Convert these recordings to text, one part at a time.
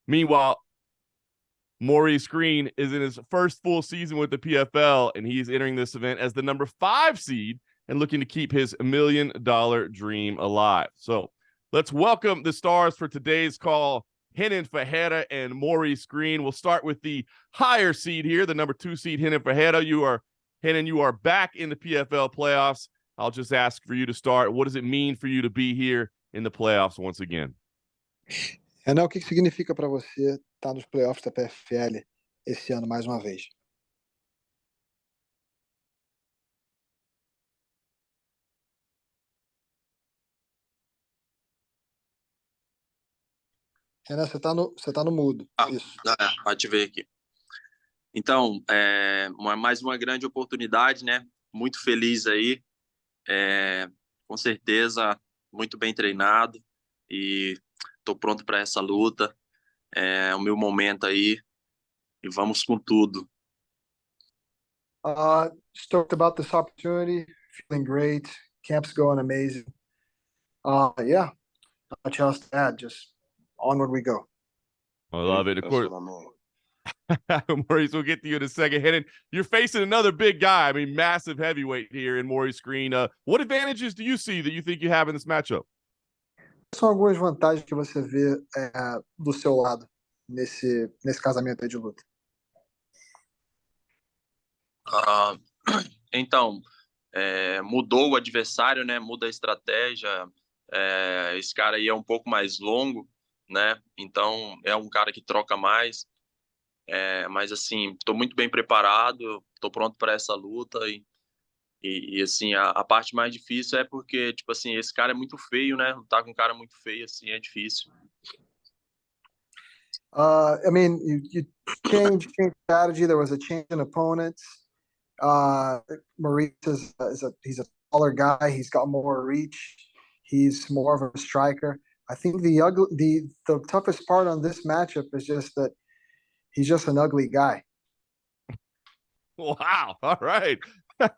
Meanwhile, Maurice Greene is in his first full season with the PFL, and he's entering this event as the number 5 seed and looking to keep his $1 million dream alive. So let's welcome the stars for today's call, Renan Ferreira and Maurice Greene. We'll start with the higher seed here, the number 2 seed, Renan Ferreira. Renan, you are back in the PFL playoffs. I'll just ask for you to start. What does it mean for you to be here in the playoffs once again? Renan, o que significa para você estar nos playoffs da PFL esse ano mais uma vez? Renan, você tá no mudo. Isso. Pode ver aqui. Então, mais uma grande oportunidade, né? Muito feliz aí. Com certeza, muito bem treinado e estou pronto para essa luta. É o meu momento aí e vamos com tudo. Stoked about this opportunity, feeling great. Camp's going amazing. Yeah, not much else to add. Just onward we go. I love it. Of course, Maurice, we'll get to you in a second. Renan, you're facing another big guy. I mean, massive heavyweight here in Maurice Greene. What advantages do you see that you think you have in this matchup? Quais são algumas vantagens que você vê do seu lado nesse casamento aí de luta? Então, mudou o adversário, né? Muda a estratégia. Esse cara aí é um pouco mais longo, né? Então, é um cara que troca mais. Mas, assim, estou muito bem preparado, estou pronto para essa luta e assim, a parte mais difícil é porque, tipo assim, esse cara é muito feio, né? Lutar com um cara muito feio, assim, é difícil. I mean, you changed strategy. There was a change in opponents. Maurice he's a taller guy. He's got more reach. He's more of a striker. I think the toughest part on this matchup is just that he's just an ugly guy. Wow. All right. The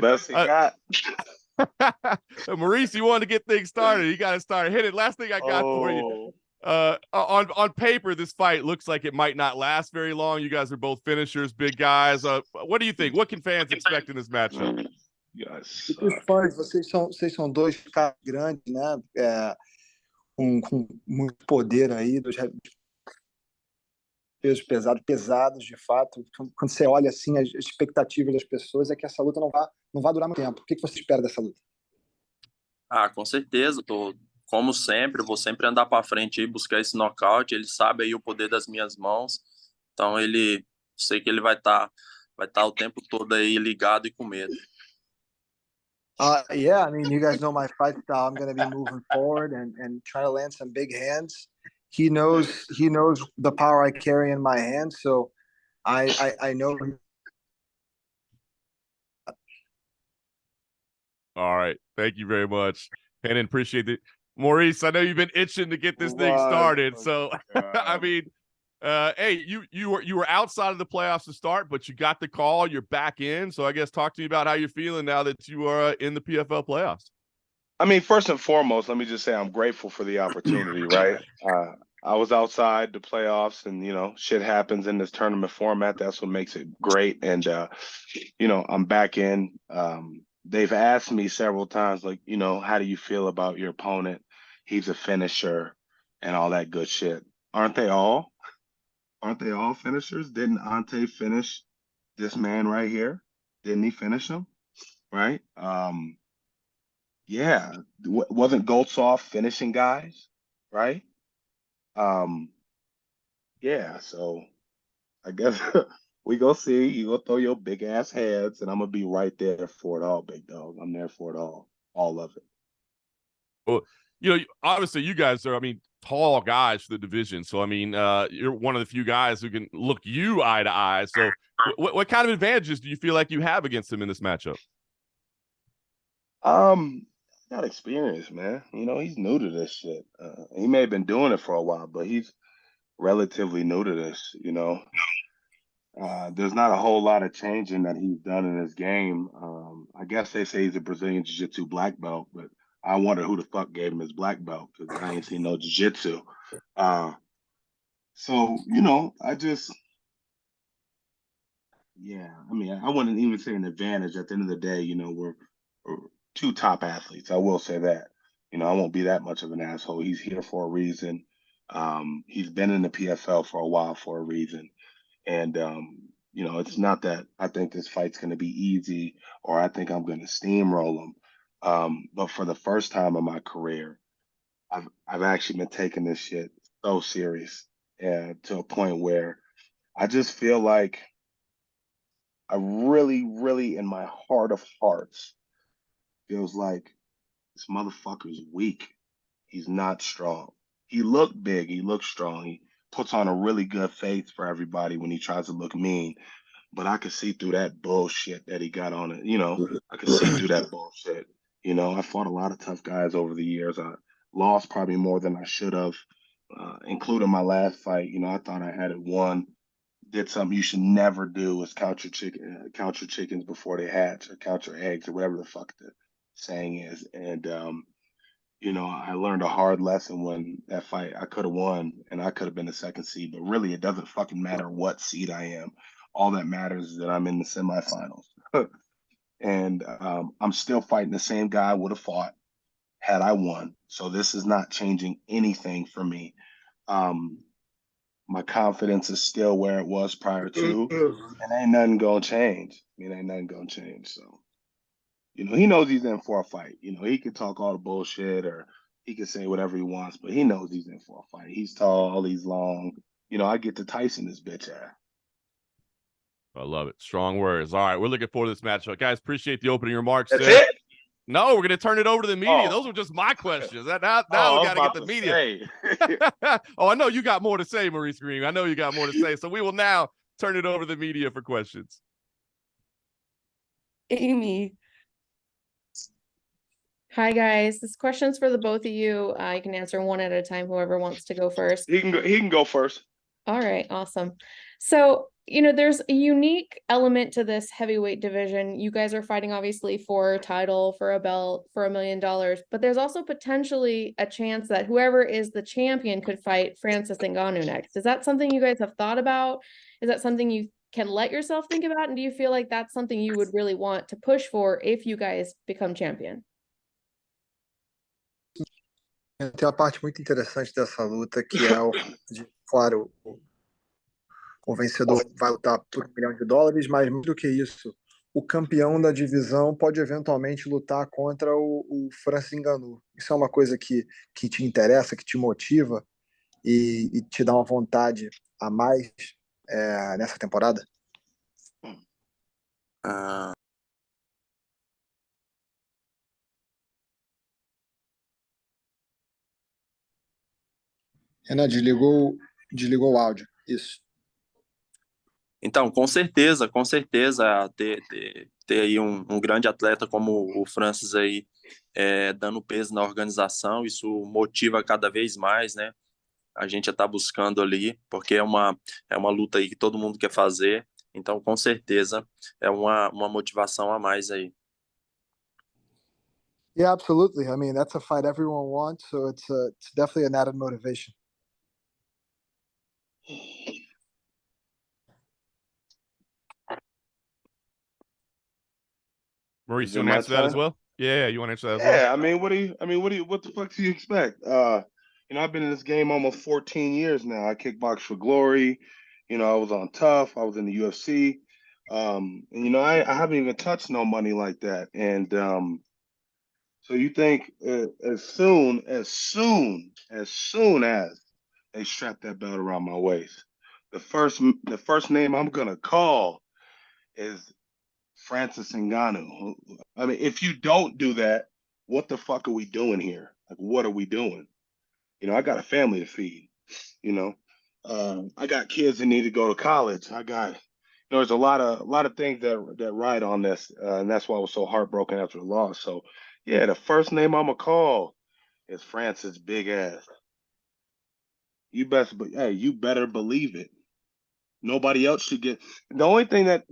best he got. Maurice, you wanted to get things started. You got to start. Hit it. Last thing I got for you. On paper, this fight looks like it might not last very long. You guys are both finishers, big guys. What do you think? What can fans expect in this matchup? Yes. Os fãs, vocês são dois caras grandes, né? Com muito poder aí, dos pesos pesados, de fato. Quando você olha assim, as expectativas das pessoas é que essa luta não vai durar muito tempo. O que você espera dessa luta? Com certeza. Como sempre, eu vou sempre andar para frente e buscar esse nocaute. Ele sabe aí o poder das minhas mãos. Então, sei que ele vai estar o tempo todo aí ligado e com medo. Yeah, I mean, you guys know my fight style. I'm going to be moving forward and try to land some big hands. He knows the power I carry in my hands, so I know. All right, thank you very much, and appreciate it, Maurice. I know you've been itching to get this thing started, so I mean, hey, you were outside of the playoffs to start, but you got the call. You're back in, so I guess talk to me about how you're feeling now that you are in the PFL playoffs. I mean, first and foremost, let me just say I'm grateful for the opportunity, right? I was outside the playoffs and, shit happens in this tournament format. That's what makes it great. And, I'm back in. They've asked me several times, like, how do you feel about your opponent? He's a finisher and all that good shit. Aren't they all? Aren't they all finishers? Didn't Ante finish this man right here? Didn't he finish him? Right? Yeah. Wasn't Goltsoff finishing guys? Right? Yeah, so I guess we go see. You go throw your big ass heads, and I'm gonna be right there for it all, big dog. I'm there for it all of it. Well, obviously you guys are, tall guys for the division. So, you're one of the few guys who can look you eye to eye. So what kind of advantages do you feel like you have against him in this matchup? Got experience, man. He's new to this shit. He may have been doing it for a while, but he's relatively new to this, There's not a whole lot of changing that he's done in his game. I guess they say he's a Brazilian Jiu-Jitsu black belt, but I wonder who the fuck gave him his black belt because I ain't seen no Jiu-Jitsu. So I mean, I wouldn't even say an advantage. At the end of the day, we're two top athletes. I will say that. I won't be that much of an asshole. He's here for a reason. He's been in the PFL for a while for a reason. And it's not that I think this fight's going to be easy or I think I'm going to steamroll him. But for the first time in my career, I've actually been taking this shit so serious, and to a point where I just feel like I really, really, in my heart of hearts, feels like this motherfucker's weak. He's not strong. He looked big. He looks strong. He puts on a really good face for everybody when he tries to look mean. But I could see through that bullshit that he got on it. I could see through that bullshit. I fought a lot of tough guys over the years. I lost probably more than I should have, including my last fight. I thought I had it won. Did something you should never do is count your chickens before they hatch, or count your eggs, or whatever the fuck the saying is. And I learned a hard lesson when that fight I could have won and I could have been the second seed, but really it doesn't fucking matter what seed I am. All that matters is that I'm in the semifinals. And I'm still fighting the same guy I would have fought had I won. So this is not changing anything for me. My confidence is still where it was prior to, and ain't nothing gonna change. Ain't nothing gonna change. So, he knows he's in for a fight. He can talk all the bullshit or he can say whatever he wants, but he knows he's in for a fight. He's tall, he's long. I get to Tyson this bitch ass. I love it. Strong words. All right, we're looking forward to this matchup. Guys, apprite the opening remarks. That's it? No, we're going to turn it over to the media. Oh. Those were just my questions. Now we got to get the media. Oh, I know you got more to say, Maurice Greene. I know you got more to say. So we will now turn it over to the media for questions. Amy. Hi, guys. This question's for the both of you. You can answer one at a time, whoever wants to go first. He can go first. All right, awesome. So, there's a unique element to this heavyweight division. You guys are fighting obviously for a title, for a belt, for $1 million, but there's also potentially a chance that whoever is the champion could fight Francis Ngannou next. Is that something you guys have thought about? Is that something you can let yourself think about? And do you feel like that's something you would really want to push for if you guys become champion? Tem uma parte muito interessante dessa luta, que é claro, o vencedor vai lutar por $1 milhão, mas mais do que isso, o campeão da divisão pode eventualmente lutar contra o Francis Ngannou. Isso é uma coisa que te interessa, que te motiva e te dá uma vontade a mais nessa temporada? Renan, desligou o áudio. Isso. Então, com certeza, ter aí um grande atleta como o Francis aí, dando peso na organização, isso motiva cada vez mais, né? A gente já está buscando ali, porque é uma luta aí que todo mundo quer fazer, então, com certeza, é uma motivação a mais aí. Yeah, absolutely. I mean, that's a fight everyone wants, so it's definitely an added motivation. Maurice, you want to answer that as well? Yeah, you want to answer that as well? Yeah, what the fuck do you expect? I've been in this game almost 14 years now. I kickbox for glory. I was on Tough. I was in the UFC. And I haven't even touched no money like that. And so you think as soon as they strap that belt around my waist, the first name I'm gonna call is Francis Ngannou. I mean, if you don't do that, what the fuck are we doing here? Like, what are we doing? I got a family to feed. I got kids that need to go to college. I got, there's a lot of things that ride on this, and that's why I was so heartbroken after the loss. So, yeah, the first name I'm gonna call is Francis Big Ass. You better believe it. Nobody else should get. The only thing that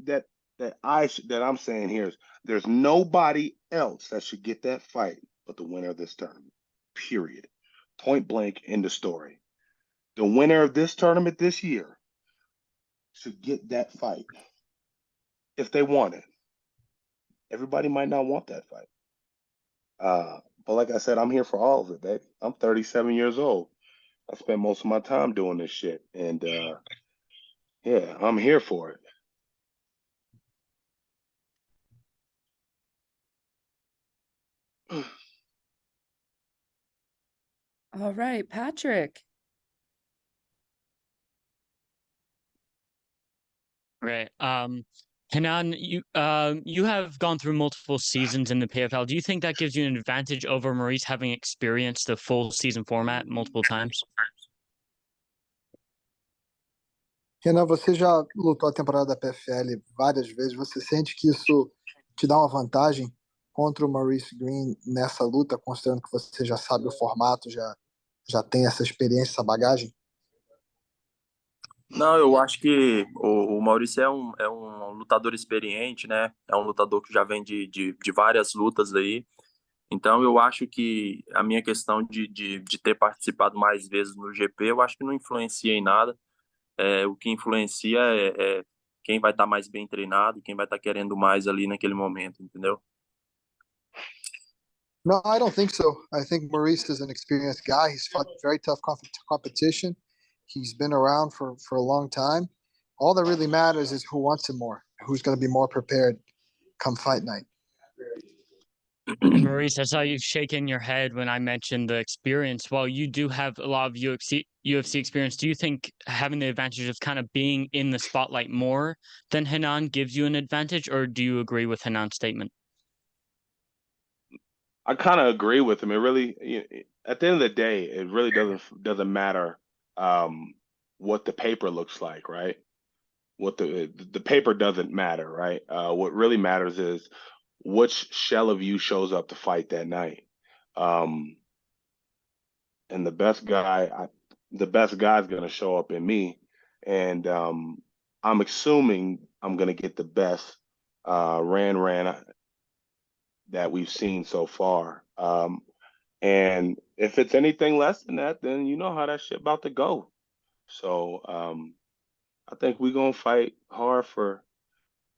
I'm saying here is there's nobody else that should get that fight but the winner of this tournament. Period. Point blank, end of story. The winner of this tournament this year should get that fight if they want it. Everybody might not want that fight. But like I said, I'm here for all of it, baby. I'm 37 years old. I spent most of my time doing this shit. And yeah, I'm here for it. All right, Patrick. Right. Renan, you have gone through multiple seasons in the PFL. Do you think that gives you an advantage over Maurice having experienced the full season format multiple times? Renan, você já lutou a temporada da PFL várias vezes. Você sente que isso te dá uma vantagem contra o Maurice Greene nessa luta, considerando que você já sabe o formato, já tem essa experiência, essa bagagem? Não, eu acho que o Maurício é um lutador experiente, né? É um lutador que já vem de várias lutas aí. Então, eu acho que a minha questão de ter participado mais vezes no GP, eu acho que não influencia em nada. O que influencia é quem vai estar mais bem treinado, quem vai estar querendo mais ali naquele momento, entendeu? No, I don't think so. I think Maurice is an experienced guy. He's fought very tough competition. He's been around for a long time. All that really matters is who wants him more, who's going to be more prepared come fight night. And Maurice, I saw you shaking your head when I mentioned the experience. While you do have a lot of UFC experience, do you think having the advantage of kind of being in the spotlight more than Renan gives you an advantage, or do you agree with Renan's statement? I kind of agree with him. It really, at the end of the day, it really doesn't matter what the paper looks like, right? What the paper doesn't matter, right? What really matters is which shell of you shows up to fight that night. And the best guy's going to show up in me, and I'm assuming I'm going to get the best Ran that we've seen so far. And if it's anything less than that, then you know how that shit about to go. So I think we're going to fight hard for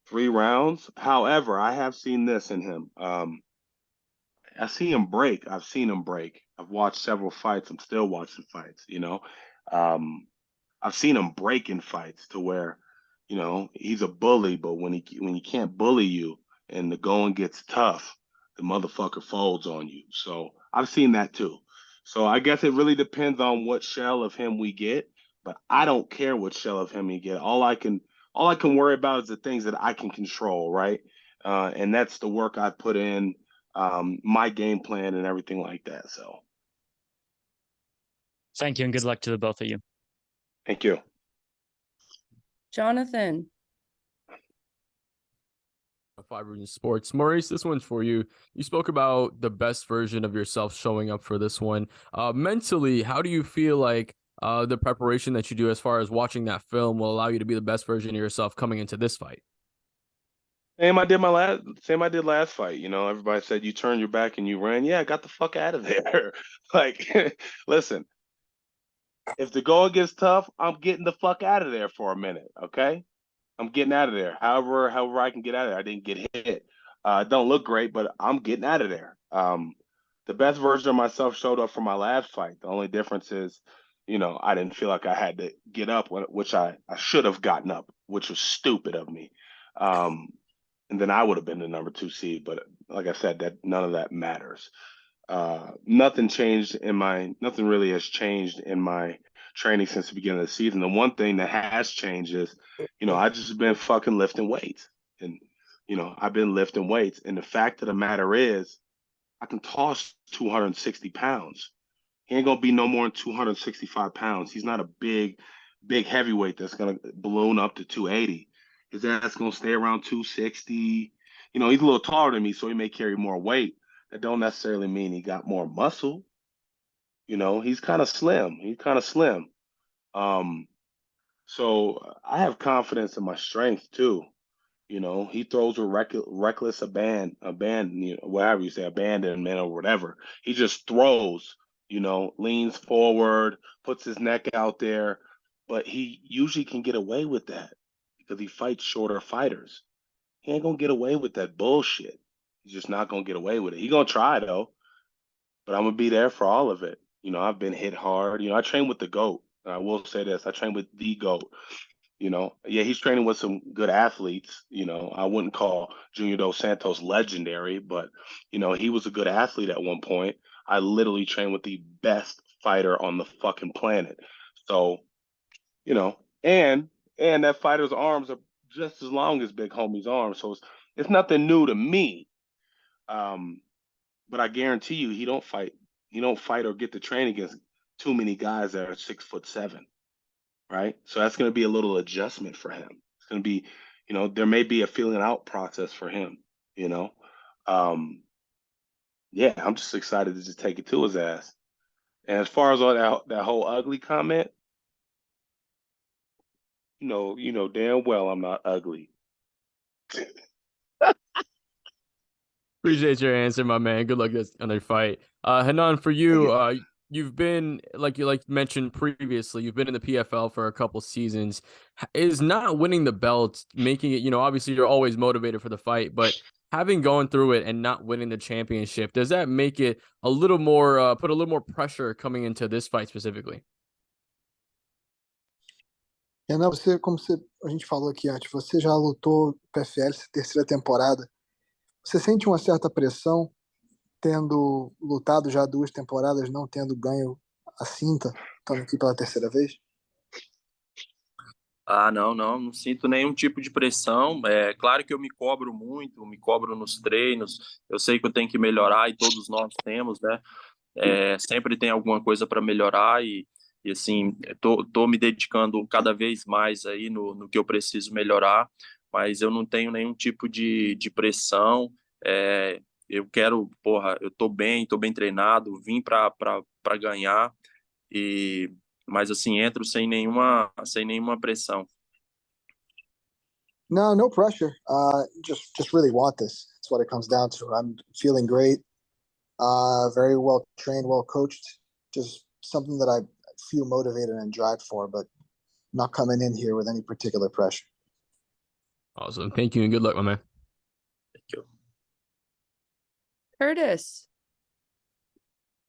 3 rounds. However, I have seen this in him. I see him break. I've seen him break. I've watched several fights. I'm still watching fights, you know. I've seen him break in fights to where, he's a bully, but when he can't bully you and the going gets tough, the motherfucker folds on you. So I've seen that too. So I guess it really depends on what shell of him we get, but I don't care what shell of him we get. All I can worry about is the things that I can control, right? And that's the work I put in, my game plan and everything like that. So Thank you, and good luck to the both of you. thank you. Jonathan. Five Reasons Sports. Maurice, this one's for you. You spoke about the best version of yourself showing up for this one. Mentally, how do you feel like the preparation that you do as far as watching that film will allow you to be the best version of yourself coming into this fight? Same I did last fight. Everybody said you turned your back and you ran. Yeah, I got the fuck out of there. Like, listen, if the going gets tough, I'm getting the fuck out of there for a minute. Okay, I'm getting out of there. However I can get out of there. I didn't get hit. It don't look great, but I'm getting out of there. The best version of myself showed up for my last fight. The only difference is, I didn't feel like I had to get up, which I should have gotten up, which was stupid of me. And then I would have been the number 2 seed. But like I said, that none of that matters. Nothing really has changed in my training since the beginning of the season. The one thing that has changed is, I just been fucking lifting weights, and I've been lifting weights. And the fact of the matter is, I can toss 260 pounds. He ain't gonna be no more than 265 pounds. He's not a big heavyweight that's gonna balloon up to 280. His ass gonna stay around 260. He's a little taller than me, so he may carry more weight. That don't necessarily mean he got more muscle. He's kind of slim. So I have confidence in my strength too. He throws with reckless abandonment or whatever. He just throws leans forward, puts his neck out there, but he usually can get away with that because he fights shorter fighters. He ain't gonna get away with that bullshit. He's just not gonna get away with it. He gonna try though, but I'm gonna be there for all of it. I've been hit hard. I train with the GOAT. And I will say this: I train with the GOAT. Yeah, he's training with some good athletes. I wouldn't call Junior Dos Santos legendary, but he was a good athlete at one point. I literally trained with the best fighter on the fucking planet. So, you know, and and that fighter's arms are just as long as Big Homie's arms. So it's nothing new to me. Um, but I guarantee you, he don't fight or get to train against too many guys that are 6'7", right? So that's going to be a little adjustment for him. It's going to be, there may be a feeling out process for him. You know, um, yeah, I'm just excited to just take it to his ass. And as far as all that whole ugly comment, you know damn well I'm not ugly. Appreciate your answer, my man. Good luck on their fight. Renan, for you, you've been like you mentioned previously, you've been in the PFL for a couple seasons. Is not winning the belt making it, obviously you're always motivated for the fight, but having gone through it and not winning the championship, does that make it a little more put a little more pressure coming into this fight specifically? Renan, a gente falou aqui antes, você já lutou PFL, terceira temporada. Você sente uma certa pressão tendo lutado já 2 temporadas, não tendo ganho a cinta, estando aqui pela terceira vez? Ah, não sinto nenhum tipo de pressão. É claro que eu me cobro muito, me cobro nos treinos. Eu sei que eu tenho que melhorar e todos nós temos, né? Sempre tem alguma coisa para melhorar e assim, tô me dedicando cada vez mais aí no que eu preciso melhorar, mas eu não tenho nenhum tipo de pressão. É, eu quero, porra, eu tô bem treinado, vim para ganhar e mas assim, entro sem nenhuma pressão. No, no pressure. Just really want this. That's what it comes down to. I'm feeling great. Very well trained, well coached. Just something that I feel motivated and drive for, but not coming in here with any particular pressure. Awesome. Thank you and good luck, my man. Thank you. Curtis.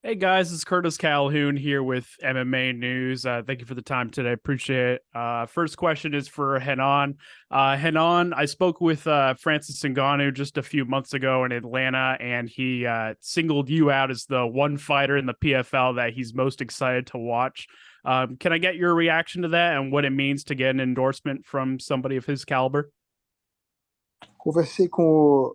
Hey guys, it's Curtis Calhoun here with MMA News. Thank you for the time today. Appreciate it. First question is for Renan. Renan, I spoke with Francis Ngannou just a few months ago in Atlanta, and he singled you out as the one fighter in the PFL that he's most excited to watch. Can I get your reaction to that and what it means to get an endorsement from somebody of his caliber? Conversei com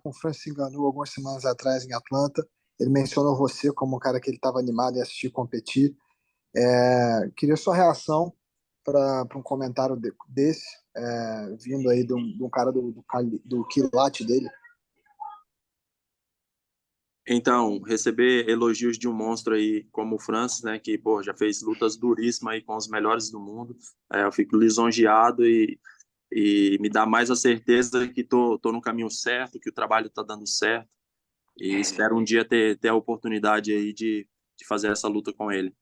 o Francis Ngannou algumas semanas atrás em Atlanta. Ele mencionou você como um cara que ele estava animado em assistir competir. Queria sua reação para um comentário desse, vindo aí de um cara do quilate dele. Então, receber elogios de um monstro aí como o Francis, né, que pô, já fez lutas duríssimas aí com os melhores do mundo, eu fico lisonjeado e me dá mais a certeza que tô no caminho certo, que o trabalho está dando certo e espero um dia ter a oportunidade aí de fazer essa luta com ele.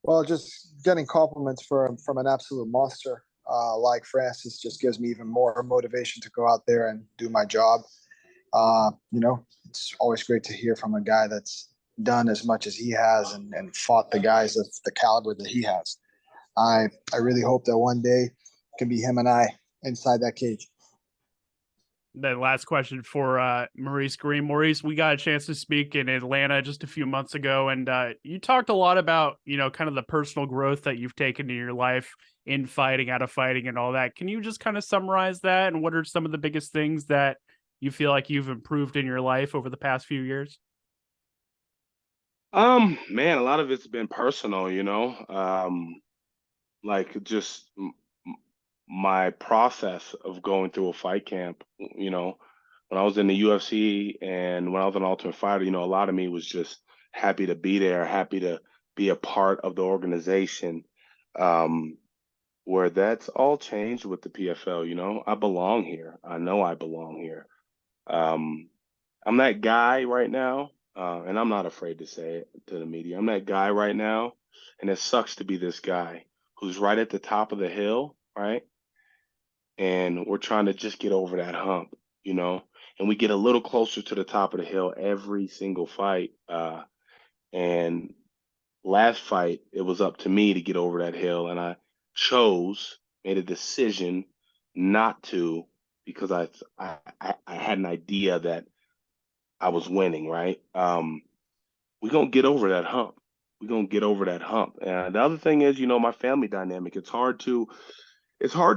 Well, just getting compliments from an absolute monster like Francis just gives me even more motivation to go out there and do my job. It's always great to hear from a guy that's done as much as he has and fought the guys of the caliber that he has. I really hope that one day it can be him and I inside that cage. Then last question for Maurice Greene. Maurice, we got a chance to speak in Atlanta just a few months ago, and you talked a lot about, kind of the personal growth that you've taken in your life in fighting, out of fighting, and all that. Can you just kind of summarize that, and what are some of the biggest things that you feel like you've improved in your life over the past few years? Man, a lot of it's been personal, like just my process of going through a fight camp, when I was in the UFC and when I was an Ultimate Fighter, a lot of me was just happy to be there, happy to be a part of the organization, where that's all changed with the PFL, I belong here. I know I belong here. I'm that guy right now. and I'm not afraid to say it to the media. I'm that guy right now, and it sucks to be this guy who's right at the top of the hill, right? And we're trying to just get over that hump, you know, and we get a little closer to the top of the hill every single fight. And last fight, it was up to me to get over that hill, and I made a decision not to because I had an idea that I was winning, right? We're gonna get over that hump. We're gonna get over that hump. And the other thing is, you know, my family dynamic. It's hard to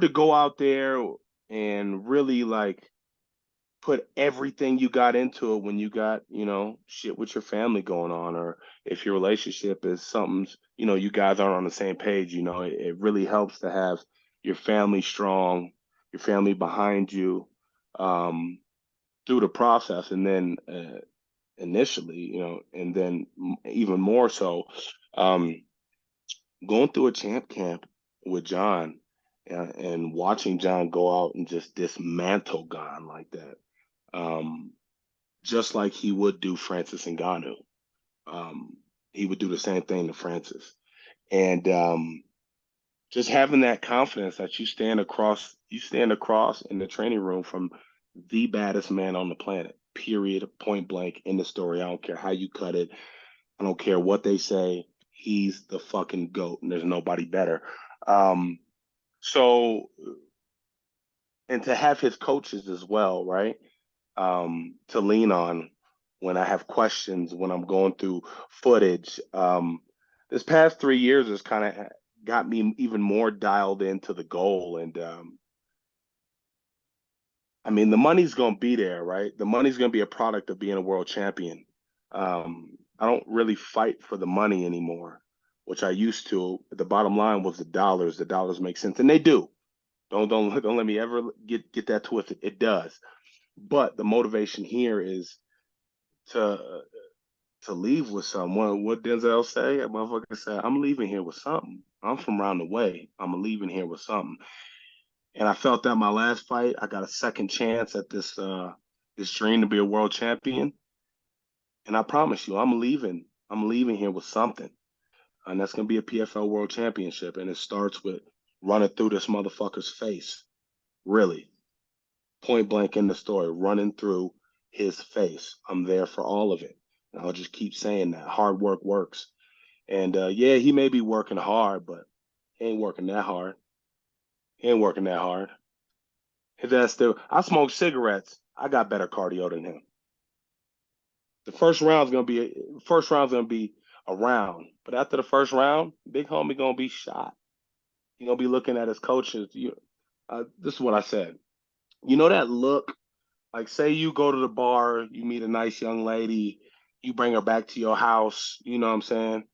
go out there and really like put everything you got into it when you got, you know, shit with your family going on, or if your relationship is something, you know, you guys aren't on the same page, you know, it really helps to have your family strong, your family behind you um, through the process. And then initially, you know, and then even more so, um, going through a champ camp with John and watching John go out and just dismantle Gon like that. Um, just like he would do Francis Ngannou. He would do the same thing to Francis. And just having that confidence that you stand across in the training room from the baddest man on the planet, period, point blank, in the story. I don't care how you cut it. I don't care what they say. He's the fucking GOAT, and there's nobody better. So, and to have his coaches as well, right? To lean on when I have questions, when I'm going through footage. This past 3 years has kind of got me even more dialed into the goal. And I mean, the money's going to be there, right? The money's going to be a product of being a world champion. I don't really fight for the money anymore, which I used to. The bottom line was the dollars. The dollars make sense, and they do. Don't let me ever get that twisted. It does. But the motivation here is to leave with someone. What Denzel say? A motherfucker said, I'm leaving here with something. I'm from around the way. I'm leaving here with something. And I felt that my last fight, I got a second chance at this dream to be a world champion. And I promise you, I'm leaving. I'm leaving here with something. And that's gonna be a PFL World Championship. And it starts with running through this motherfucker's face. Really. Point blank in the story, running through his face. I'm there for all of it. And I'll just keep saying that. Hard work works. And yeah, he may be working hard, but he ain't working that hard. He ain't working that hard. I smoke cigarettes. I got better cardio than him. The first round's gonna be a round. But after the first round, big homie gonna be shot. He gonna be looking at his coaches. This is what I said. You know that look. Like, say you go to the bar, you meet a nice young lady, you bring her back to your house, you know what I'm saying?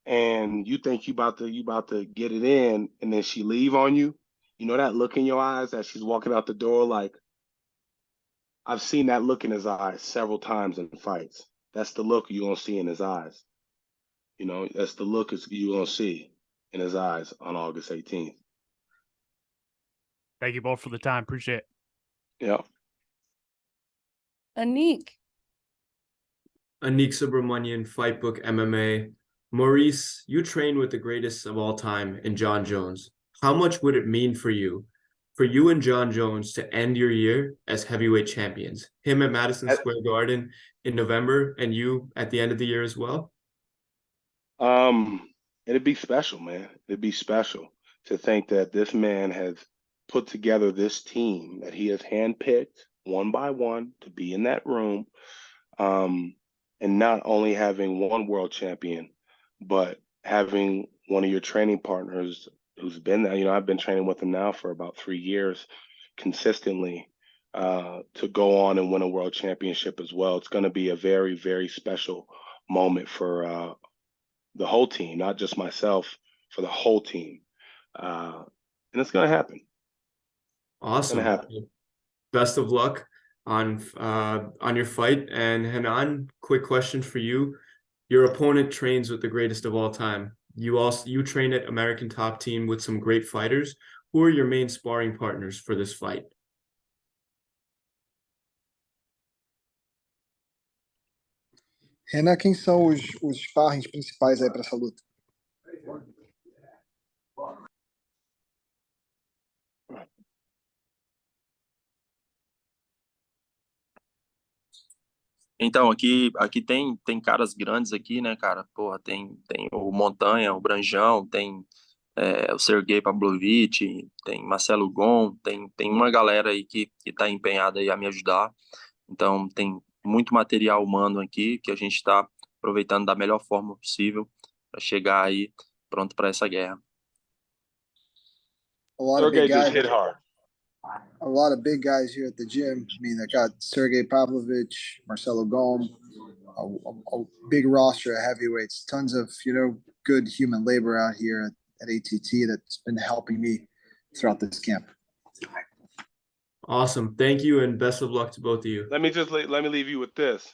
And you think you about to get it in, and then she leave on you. You know that look in your eyes as she's walking out the door? Like, I've seen that look in his eyes several times in fights. That's the look you're gonna see in his eyes. You know, that's the look you're gonna see in his eyes on August 18th. Thank you both for the time. Appreciate it. Yeah. Anik. Anik Subramanian, Fightbook MMA. Maurice, you train with the greatest of all time in John Jones. How much would it mean for you and John Jones to end your year as heavyweight champions? Him at Madison Square Garden in November, and you at the end of the year as well? It'd be special, man. It'd be special to think that this man has put together this team that he has handpicked one by one to be in that room. And not only having one world champion, but having one of your training partners who's been there. You know, I've been training with him now for about 3 years consistently to go on and win a world championship as well. It's going to be a very, very special moment for the whole team, not just myself, for the whole team. And it's going to happen. Awesome. It's going to happen. Best of luck on your fight. And Renan, quick question for you. Your opponent trains with the greatest of all time. You train at American Top Team with some great fighters. Who are your main sparring partners for this fight? Renan, quem são os sparrings principais aí para essa luta? Então, aqui tem caras grandes aqui, né, cara? Porra, tem o Montanha, o Branjão, tem o Sergei Pavlovich, tem Marcelo Gon, tem uma galera aí que tá empenhada aí a me ajudar. Então, tem muito material humano aqui que a gente está aproveitando da melhor forma possível para chegar aí pronto para essa guerra. A lot of Sergey big just guys. hit hard. A lot of big guys here at the gym. I mean, I got Sergey Pavlovich, Marcelo Gom, a big roster of heavyweights. Tons of good human labor out here at ATT that's been helping me throughout this camp. Awesome. Thank you and best of luck to both of you. Let me leave you with this.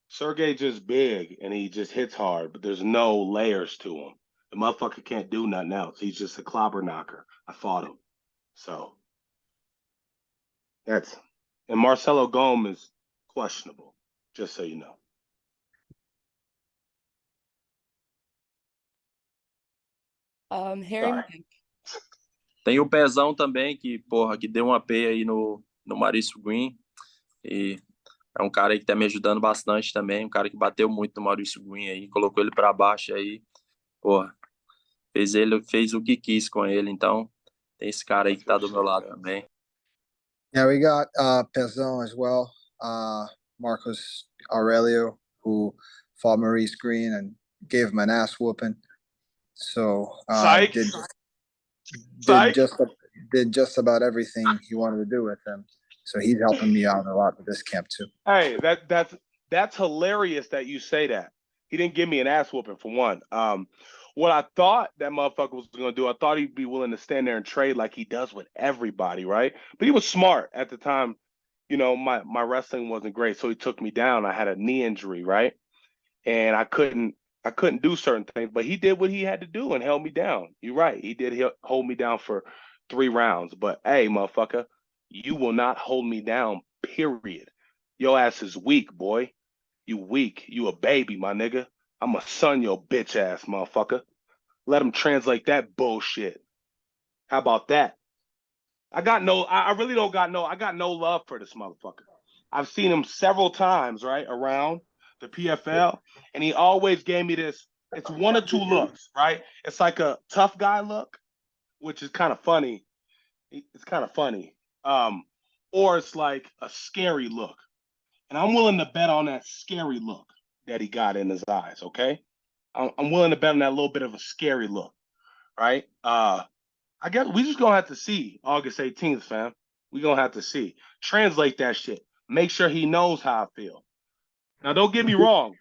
Sergey just big and he just hits hard, but there's no layers to him. The motherfucker can't do nothing else. He's just a clobber knocker. I fought him. So and Marcelo Gom is questionable, just so you know. Harry Sorry. Mike. Tem o Pezão também, que deu uma P aí no Maurice Greene. E é um cara aí que tá me ajudando bastante também. Um cara que bateu muito no Maurice Greene aí, colocou ele para baixo aí. Porra, fez o que quis com ele. Então, tem esse cara aí que tá do meu lado também. Yeah, we got Pezão as well. Marcos Aurelio, who fought Maurice Greene and gave him an ass whooping. So Psych. did just about everything he wanted to do with him. So he's helping me out a lot with this camp too. Hey, that's hilarious that you say that. He didn't give me an ass whooping for one. What I thought that motherfucker was gonna do, I thought he'd be willing to stand there and trade like he does with everybody, right? But he was smart at the time. You know, my wrestling wasn't great, so he took me down. I had a knee injury, right? And I couldn't do certain things, but he did what he had to do and held me down. You're right. He did hold me down for 3 rounds. But hey, motherfucker, you will not hold me down, period. Your ass is weak, boy. You weak. You a baby, my nigga. I'm a son your bitch ass, motherfucker. Let him translate that bullshit. How about that? I really don't got I got no love for this motherfucker. I've seen him several times, right, around the PFL, and he always gave me this, it's 1 or 2 looks, right? It's like a tough guy look, which is kind of funny. It's kind of funny. Or it's like a scary look. And I'm willing to bet on that scary look that he got in his eyes, okay? I'm willing to bet on that little bit of a scary look, right? I guess we just gonna have to see August 18th, fam. We gonna have to see. Translate that shit. Make sure he knows how I feel. Now, don't get me wrong.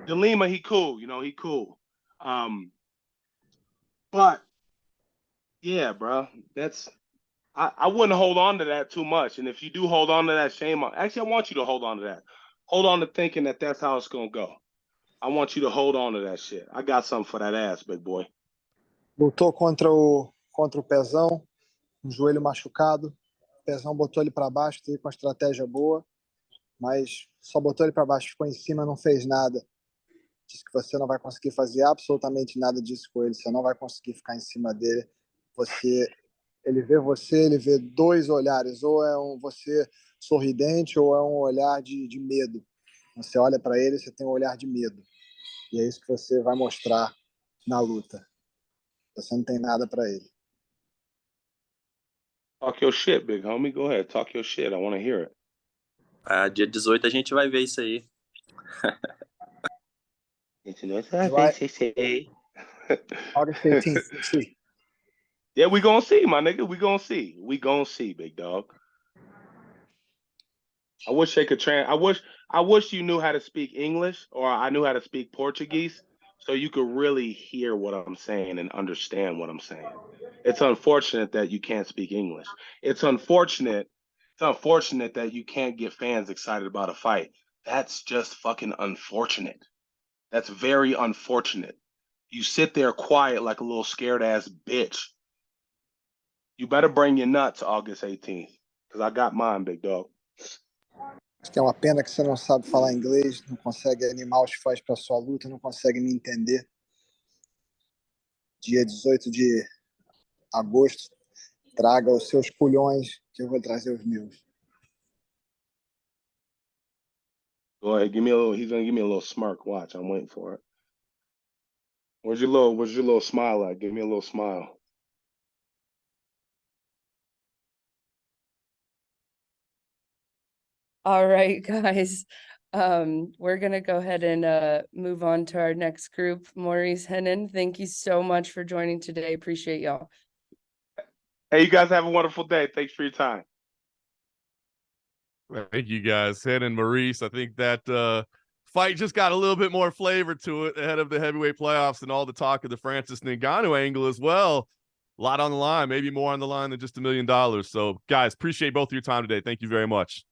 DeLima, he cool. He cool. But yeah, bro, I wouldn't hold on to that too much. And if you do hold on to that, shame on. Actually, I want you to hold on to that. Hold on to thinking that that's how it's gonna go. I want you to hold on to that shit. I got something for that ass, big boy. Lutou contra o Pezão, um joelho machucado. O Pezão botou ele para baixo, teve uma estratégia boa, mas só botou ele para baixo, ficou em cima, não fez nada. Disse que você não vai conseguir fazer absolutamente nada disso com ele, você não vai conseguir ficar em cima dele. Ele vê 2 olhares, ou é você sorridente ou é um olhar de medo. Você olha para ele, você tem um olhar de medo. E é isso que você vai mostrar na luta. Você não tem nada para ele. Talk your shit, big homie. Go ahead, talk your shit. I want to hear it. Dia 18 a gente vai ver isso aí. August 18th, let's see. Yeah, we gonna see, my nigga. We gonna see, big dog. I wish they could I wish you knew how to speak English, or I knew how to speak Portuguese, so you could really hear what I'm saying and understand what I'm saying. It's unfortunate that you can't speak English. It's unfortunate that you can't get fans excited about a fight. That's just fucking unfortunate. That's very unfortunate. You sit there quiet like a little scared ass bitch. You better bring your nuts August 18th, because I got mine, big dog. Acho que é uma pena que você não sabe falar inglês, não consegue animar os fãs para sua luta, não consegue me entender. Dia 18 de agosto, traga os seus culhões que eu vou trazer os meus. Go ahead, he's gonna give me a little smirk. Watch, I'm waiting for it. Where's your little smile at? Give me a little smile. All right, guys. We're gonna go ahead and move on to our next group. Maurice, Renan, thank you so much for joining today. Appreciate y'all. Hey, you guys have a wonderful day. Thanks for your time. Thank you guys, Ed and Maurice. I think that fight just got a little bit more flavor to it ahead of the heavyweight playoffs and all the talk of the Francis Ngannou angle as well. A lot on the line, maybe more on the line than just $1 million. So, guys, appreciate both of your time today. Thank you very much.